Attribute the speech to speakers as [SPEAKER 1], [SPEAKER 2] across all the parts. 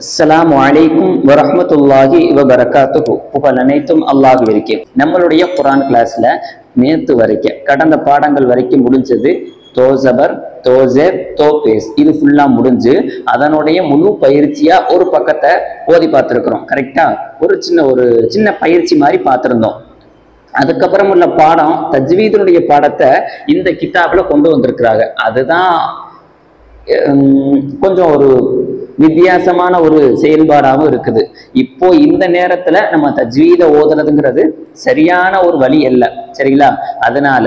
[SPEAKER 1] அஸ்ஸலாமு அலைக்கும் வரஹ்மத்துல்லாஹி வபரகாத்துஹு. புகழ் அனைத்தும் அல்லாஹ்விற்கே. நம்மளுடைய குர்ஆன் கிளாஸ்ல நேத்து வரைக்கும் கடந்த பாடங்கள் வரைக்கும் முடிஞ்சது தோசபர், தோசேர், தோபேஸ். இது ஃபுல்லா முடிஞ்சு அதனுடைய முழு பயிற்சியா ஒரு பக்கத்தை ஓதி பார்த்துருக்கிறோம். கரெக்டா? ஒரு சின்ன பயிற்சி மாதிரி பார்த்துருந்தோம். அதுக்கப்புறம் உள்ள பாடம் தஜ்வீதுடைய பாடத்தை இந்த கிதாப்ல கொண்டு வந்திருக்கிறாங்க. அதுதான் கொஞ்சம் ஒரு வித்தியாசமான ஒரு செயல்பாடாகவும் இருக்குது. இப்போ இந்த நேரத்துல நம்ம தஜ்வீத ஓதுறதுங்கிறது சரியான ஒரு வழி அல்ல, சரிங்களா? அதனால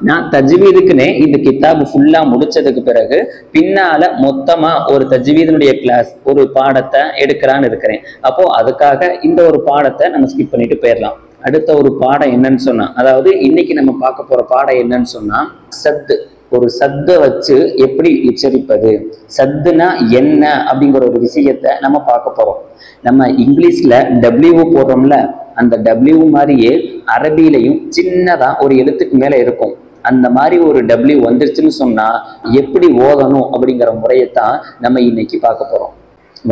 [SPEAKER 1] நான் தஜ்வீதுக்குன்னே இந்த கிதாப் ஃபுல்லா முடிச்சதுக்கு பிறகு பின்னால மொத்தமா ஒரு தஜ்வீதுடைய கிளாஸ் ஒரு பாடத்தை எடுக்கலான்னு இருக்கிறேன். அப்போ அதுக்காக இந்த ஒரு பாடத்தை நம்ம ஸ்கிப் பண்ணிட்டு போயிடலாம். அடுத்த ஒரு பாடம் என்னன்னு சொன்னா, அதாவது இன்னைக்கு நம்ம பார்க்க போற பாடம் என்னன்னு சொன்னா, சத்து. ஒரு சத்தை வச்சு எப்படி உச்சரிப்பது, சத்துனா என்ன அப்படிங்கிற ஒரு விஷயத்த நம்ம பார்க்க போறோம். நம்ம இங்கிலீஷ்ல டபிள்யூ போடுறோம்ல, அந்த டபிள்யூ மாதிரியே அரபிலையும் சின்னதா ஒரு எழுத்துக்கு மேல இருக்கும். அந்த மாதிரி ஒரு டபிள்யூ வந்துருச்சுன்னு சொன்னா எப்படி ஓதணும் அப்படிங்கிற முறையத்தான் நம்ம இன்னைக்கு பார்க்க போறோம்.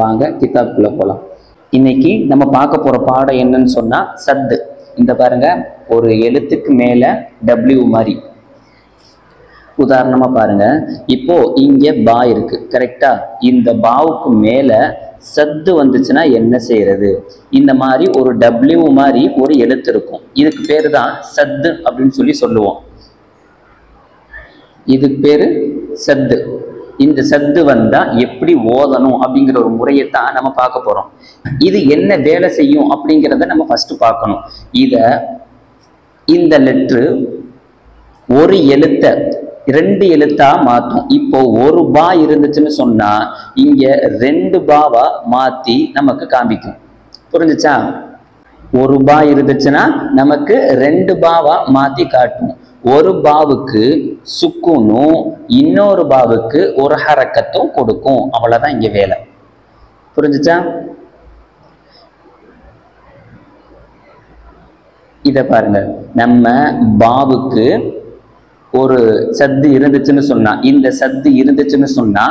[SPEAKER 1] வாங்க கிதாபுக்குள்ள போலாம். இன்னைக்கு நம்ம பார்க்க போற பாடம் என்னன்னு சொன்னா சத்து. இந்த பாருங்க, ஒரு எழுத்துக்கு மேல டபிள்யூ மாதிரி. உதாரணமா பாருங்க, இப்போ இங்க பா இருக்கு, கரெக்டா? இந்த பாவுக்கு மேல சத்து வந்துச்சுன்னா என்ன செய்யறது? இந்த மாதிரி ஒரு டபிள்யூ மாதிரி ஒரு எழுத்து இருக்கும். இதுக்கு பேரு தான் சத்து அப்படின்னு சொல்லி சொல்லுவோம். இதுக்கு பேரு சத்து. இந்த சத்து வந்தா எப்படி ஓதணும் அப்படிங்கிற ஒரு முறையத்தான் நம்ம பார்க்க போறோம். இது என்ன வேலை செய்யும் அப்படிங்கிறத நம்ம ஃபர்ஸ்ட் பார்க்கணும். இந்த லெட்ரு ஒரு எழுத்த ரெண்டு எழுத்தா மாற்றும். இப்போ ஒரு பா இருந்துச்சுன்னு சொன்னா இங்க ரெண்டு பாவா மாத்தி நமக்கு காமிக்கும். புரிஞ்சுச்சா? ஒரு பா இருந்துச்சுன்னா நமக்கு ரெண்டு பாவா மாத்தி காட்டும். ஒரு பாவுக்கு சுக்குனும் இன்னொரு பாவுக்கு ஒரு ஹரக்கத்தும் கொடுக்கும். அவ்வளவுதான் இங்க வேலை. புரிஞ்சுச்சா? இத பாருங்க, நம்ம பாவுக்கு ஒரு சத்து இருந்துச்சுன்னு சொன்னா, இந்த சத்து இருந்துச்சுன்னு சொன்னா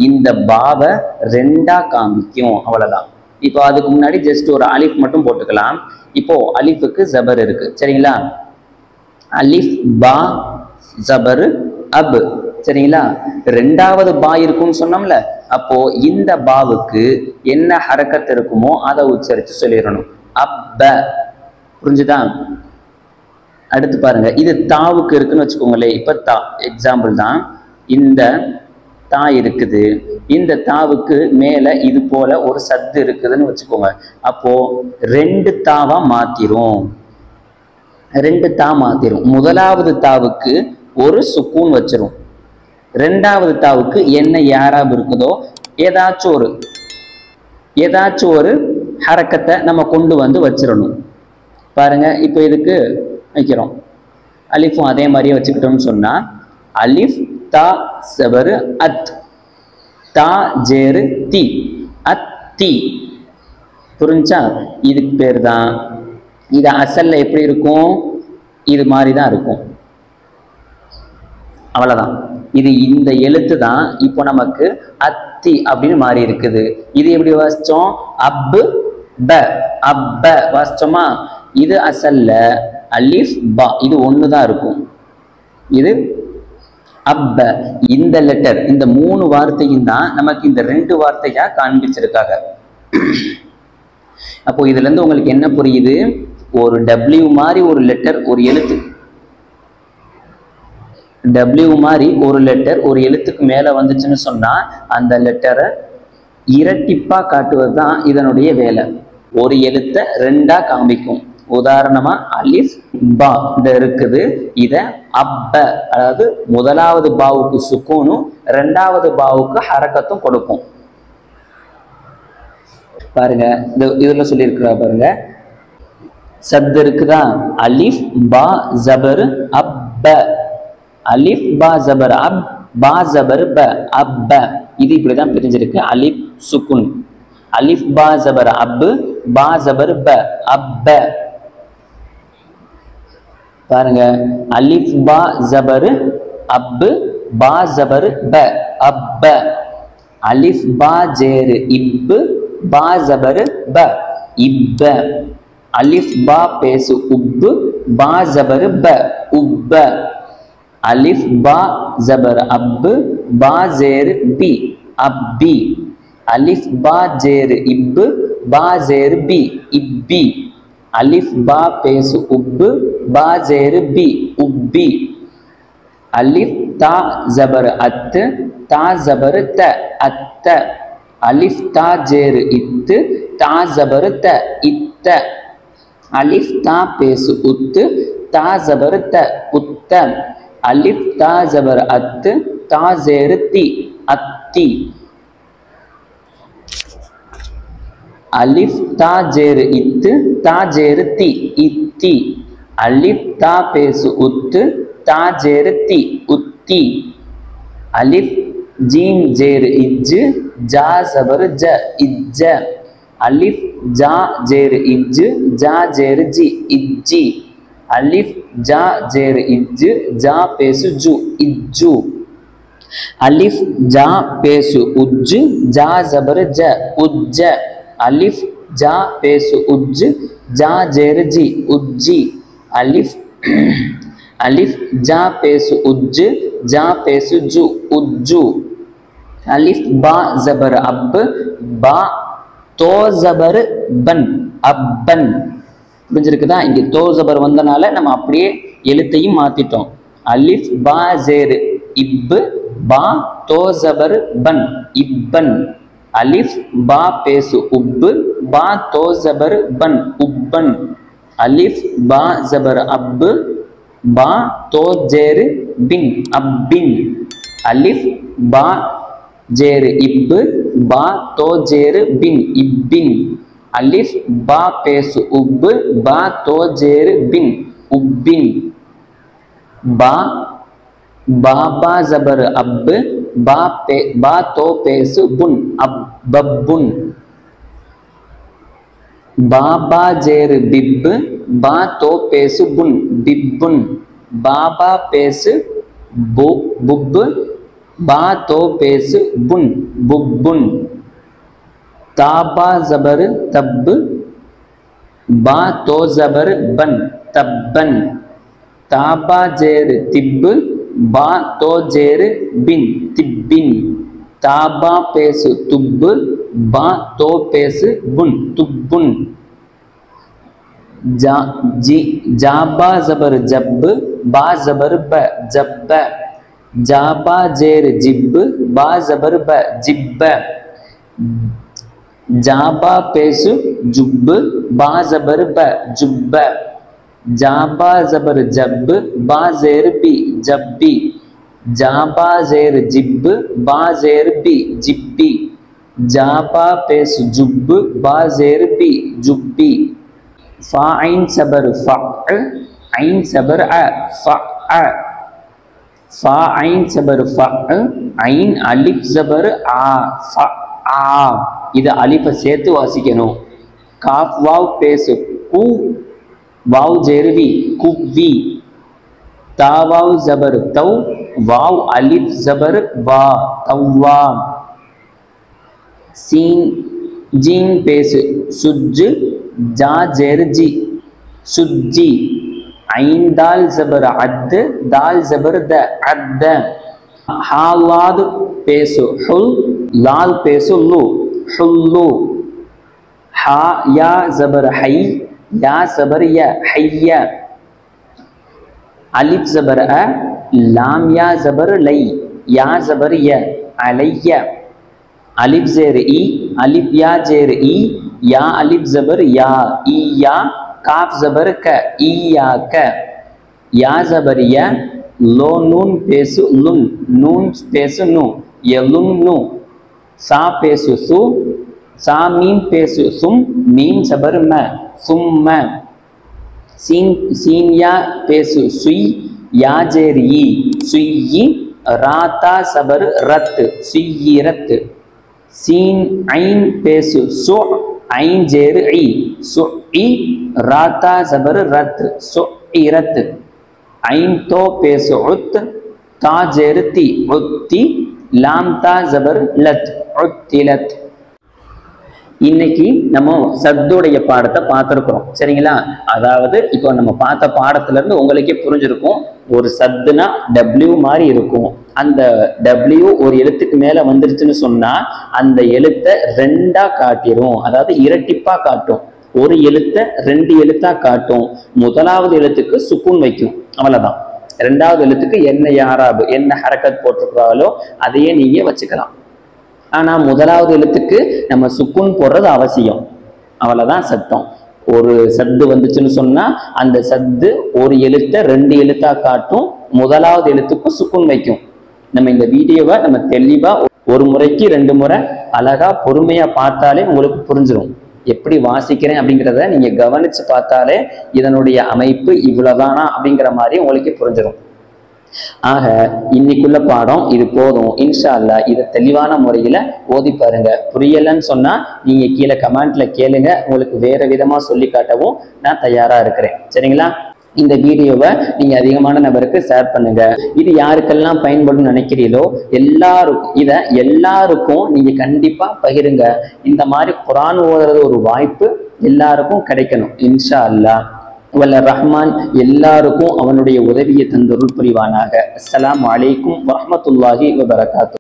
[SPEAKER 1] இந்த பாவை ரெண்டா காமிக்கும். அவ்வளவுதான். இப்போ அதுக்கு முன்னாடி ஜஸ்ட் ஒரு அலிஃப் மட்டும் போட்டுக்கலாம். இப்போ அலிஃபுக்கு ஜபர் இருக்கு, சரிங்களா? அலிஃப் பா ஜபர் அப், சரிங்களா? ரெண்டாவது பா இருக்கும்னு சொன்னோம்ல, அப்போ இந்த பாவுக்கு என்ன ஹரக்கத் இருக்குமோ அதை உச்சரித்து சொல்லிடணும். அப்ப. புரிஞ்சுதா? அடுத்து பாருங்க, இது தாவுக்கு இருக்குன்னு வச்சுக்கோங்களேன். இப்ப தா எக்ஸாம்பிள் தான். இந்த தா இருக்குது, இந்த தாவுக்கு மேல இது போல ஒரு சத்து இருக்குதுன்னு வச்சுக்கோங்க. அப்போ ரெண்டு தாவா மாத்திரும். ரெண்டு தா மாத்திரும். முதலாவது தாவுக்கு ஒரு சுக்கூன் வச்சிரும். ரெண்டாவது தாவுக்கு என்ன யாராப் இருக்குதோ ஏதாச்சும் ஒரு ஹரக்கத்தை நம்ம கொண்டு வந்து வச்சிடணும். பாருங்க, இப்போ இதுக்கு வைக்கிறோம். அலிஃபும் அதே மாதிரியே வச்சுக்கிட்டோம்னு சொன்னா அலிஃப் தா சபரு அத், தா ஜேரு தி, அத் தி. புரிஞ்சா? இதுக்கு பேர் தான். இது அசல்ல எப்படி இருக்கும்? இது மாதிரி தான் இருக்கும். அவ்வளவுதான். இது இந்த எழுத்து தான் இப்போ நமக்கு அத்தி அப்படின்னு மாறி இருக்குது. இது எப்படி வாசிச்சோம்? அப்பு ப, அப்ப வாசிச்சோமா? இது அசல்ல அலிஃப் பா, இது ஒண்ணுதான் இருக்கும். இது அப்ப. இந்த லெட்டர், இந்த மூணு வார்த்தையும் தான் நமக்கு இந்த ரெண்டு வார்த்தையா காண்பிச்சிருக்காங்க. அப்போ இதுல இருந்து உங்களுக்கு என்ன புரியுது? ஒரு டபிள்யூ மாதிரி ஒரு லெட்டர், ஒரு எழுத்து, டபிள்யூ மாதிரி ஒரு லெட்டர் ஒரு எழுத்துக்கு மேல வந்துச்சுன்னு சொன்னா அந்த லெட்டரை இரட்டிப்பா காட்டுவது தான் இதனுடைய வேலை. ஒரு எழுத்தை ரெண்டா காமிக்கும். உதாரணமா அலிஃப் பா இந்த இருக்குது, இத அப்ப, அதாவது முதலாவது பாவுக்கு சுக்கூனும் ரெண்டாவது பாவுக்கு ஹரக்கத்தும் கொடுக்கும். பாருங்க, இதுல சொல்லியிருக்கிறா பாருங்க, சத்து இருக்குதா? அலிஃப் பா ஜபர் அப்ப, அலிஃப் பா ஜபர் அப், பா ஜபர் ப, அப்ப. இது இப்படிதான் பிரிஞ்சிருக்கு. அலிஃப் சுக்குன், அலிஃப் பா ஜபர் அப், பா ஜபர் ப, அப்ப. பாருங்க, அலிஃப் பா ஜபர் அப், பா ஜபர் ப, அப்ப. அலிஃப் பா ஜேரு இப், பா ஜபர் ப இப்ப. அலிஃப் பா பேசு உப்பு பா ஜபர் ப உப்ப. அலிஃப் பா ஜபர் அப்பு பா ஜேர் பி அப்பி. அலிஃப் பா ஜேர் இப்பு பா ஜேர் பி இப்பி. அலிஃப் பா பேசு உப்பு பா ஜேர் பி உப்பி. அலிஃப் தா ஜபர் அத்து தா ஜபர் த அத்த. அலிஃப் தா ஜேர் இத்து தா ஜபர் த இத்த. அலிஃப் தா பேசு உத்து தா ஜபர் த உத்த. அலிஃப் தா ஜபர் அத்து தா ஜேர் தி அத்தி. அலிஃப் தா ஜேர் இத்து தா ஜேர் தி இத்தி. அலிஃப் தா பேசு உத்து தா ஜேர் தி உத்தி. அலிஃப் ஜீம் ஜேர் இஜ்ஜு ஜா ஜபர் ஜ இஜ்ஜ. அலிஃப் ஜா ஜேர் இஜ்ஜு ஜா ஜேர் ஜி இஜ்ஜி. அலிஃப் ஜா ஜேர் இஜ்ஜு ஜா பேசு ஜு இஜ்ஜு. அலிஃப் ஜா பேசு உஜ்ஜு ஜா ஜபர் ஜ உஜ்ஜ. அலிஃப் ஜா பேசு உஜ்ஜு ஜா ஜேர் ஜி உஜ்ஜி. அலிஃப் அலிஃப் ஜா பேசு உஜ்ஜு ஜா பேசு ஜு உஜ்ஜு. அலிஃப் பா ஜபர் அப் பா தோ ஜபர் பன் அப்பன். புரிஞ்சிருக்குதா? இங்க தோ ஜபர் வந்தனால நம்ம அப்படியே எழுத்தையும் மாத்திட்டோம். அலிஃப் பா ஜேர் இப்பு பா தோ ஜபர் பன் இப்பன். அலிஃப் பா பேசு உப்பு பா தோ ஜபர் பன் உப்பன். அலிஃப் பா ஜபர் அப்பு பா தோ ஜேர் பின் அப்பின். அலிஃப் பா ஜேர் இப்பு பா தோ ஜேர் பின் இப்பின். அலிஃப் பா பேசு உப்பு பா தோ ஜேர் பின் உப்பின். பா பாபா ஜபர் அப்பு பா தோ பேசு புன் அப்பப்புன். பாபா ஜேர் பிப்பு பா தோ பேசு புன் பிப்புன். பாபா பேசு புப்பு பா தோ பேசு புன் புப்புன். தாபா ஜபர் தப்பு பா தோ ஜபர் பன் தப்பன். தாபா ஜேர் திப்பு பா தோ ஜேர் பின் திப்பின். தாபா பேசு துப்பு பா தோ பேசு புன் துப்புன். ஜாபா ஜபர் ஜப்பு பா ஜபர் ப ஜப்ப. ஜாபா ஜேர் ஜிப்பு பா ஜபர் ப ஜிப்ப. ஜாபா பேசு ஜுப்பு பா ஜபர் ப ஜுப்ப. ஜாபா ஜபர் ஜப்பு பா ஜேர் பி ஜப்பி. ஜாபா ஜேர் ஜிப்பு பா ஜேர் பி ஜிப்பி. ஜாபா பேசு ஜுப்பு பா ஜேர் பி ஜுப்பி. ஃபா ஐன் சபர் ஃப ஐன் சபர் அ ஃப அ. ஃபா ஐன் சபர் ஃப ஐன் அலிஃப் ஜபர் ஆ ஃப ஆ. இது அலிஃபை சேர்த்து வாசிக்கணும். காஃப் வாவ் பேசு கு வாவ் ஜெர்வி குவ்வி. தா வாவ் ஜபர் தௌ வாவ் அலிஃப் ஜபர் வா தவ்வா. சீன் ஜீன் பேசு சுஜ்ஜு ஜா ஜெர் ஜி சுஜ்ஜி. ஐன் தால் ஜபர் அத் தால் ஜபர் த அத்த. ஹா லாத் பேசு ஹுல் லால் பேசு லு ஹுல்லு. ஹா யா ஜபர் ஹை யா ஜபர் ய ஹைய. அலிஃப் ஜபர் அ லாம் யா ஜபர் லை யா ஜபர் ய அலைய. அலிஃப் ஜேர் இ அலிஃப் யா ஜேர் இ யா அலிஃப் ஜபர் யா இ யா. காஃப் ஜபர் க இ யா க. யா ஜபர் ய லோ நூன் பேசு லுன் நூன் பேசு நு யலுன் நு. சா பேசு சு சா மீம் பேசு சும் மீம் ஜபர் ம சும்ம. சீன் யா பேசு சுய் யா ஜேர் இ சுய்யி. ராத்தா சபர் ரத் சுய்யிரத். சீன் ஐன் பேசு சு ஐன் ஜேர் இ சுஇ. ராத்தா சபர் ரத் சுஇரத். ஐன் தோ பேசு உத் தா ஜேர் தி உத்தி. லாம் தா ஜபர் லத் உத்திலத். இன்னைக்கு நம்ம சத்துடைய பாடத்தை பார்த்துருக்குறோம் சரிங்களா. அதாவது இப்போ நம்ம பார்த்த பாடத்துல இருந்து உங்களுக்கே புரிஞ்சிருக்கும், ஒரு சத்துனா டபிள்யூ மாதிரி இருக்கும். அந்த டபிள்யூ ஒரு எழுத்துக்கு மேல வந்துருச்சுன்னு சொன்னா அந்த எழுத்தை ரெண்டா காட்டிரும், அதாவது இரட்டிப்பா காட்டும். ஒரு எழுத்தை ரெண்டு எழுத்தா காட்டும். முதலாவது எழுத்துக்கு சுக்கூன் வைக்கும், அவ்வளவுதான். ரெண்டாவது எழுத்துக்கு என்ன யாராபு என்ன ஹரக்கத் போட்டிருக்கிறாங்களோ அதையே நீங்க வச்சுக்கலாம். ஆனா முதலாவது எழுத்துக்கு நம்ம சுக்குன் போடுறது அவசியம், அவ்வளவுதான் சத்தம். ஒரு சத்து வந்துச்சுன்னு சொன்னா அந்த சத்து ஒரு எழுத்தை ரெண்டு எழுத்தா காட்டும், முதலாவது எழுத்துக்கும் சுக்குன் வைக்கும். நம்ம இந்த வீடியோவை நம்ம தெளிவா ஒரு முறைக்கு 2 முறை அழகா பொறுமையா பார்த்தாலே உங்களுக்கு புரிஞ்சிடும். எப்படி வாசிக்கிறேன் அப்படிங்கிறத நீங்க கவனிச்சு பார்த்தாலே இதனுடைய அமைப்பு இவ்வளவுதானா அப்படிங்கிற மாதிரி உங்களுக்கு புரிஞ்சிடும். ஆக இன்னைக்குள்ள பாடம் இது போதும். இன்ஷா அல்லாஹ் இதை தெளிவான முறையில ஓதி பாருங்க. புரியலன்னு சொன்னா நீங்க கீழே கமெண்ட்ல கேளுங்க, உங்களுக்கு வேற விதமா சொல்லி காட்டவும் நான் தயாரா இருக்கிறேன் சரிங்களா. இந்த வீடியோவை நீங்க அதிகமான நபருக்கு ஷேர் பண்ணுங்க. இது யாருக்கெல்லாம் பயன்படும் நினைக்கிறீங்களோ எல்லாருக்கும் நீங்க கண்டிப்பா பகிருங்க. இந்த மாதிரி குர்ஆன் ஓதுறது ஒரு வாய்ப்பு எல்லாருக்கும் கிடைக்கணும் இன்ஷா அல்லாஹ். வல்ல ரஹ்மான் எல்லாருக்கும் அவனுடைய உதவியை தந்தருள் புரிவானாக. அஸ்ஸலாமு அலைக்கும் வரஹ்மத்துல்லாஹி வபரகாத்துஹு.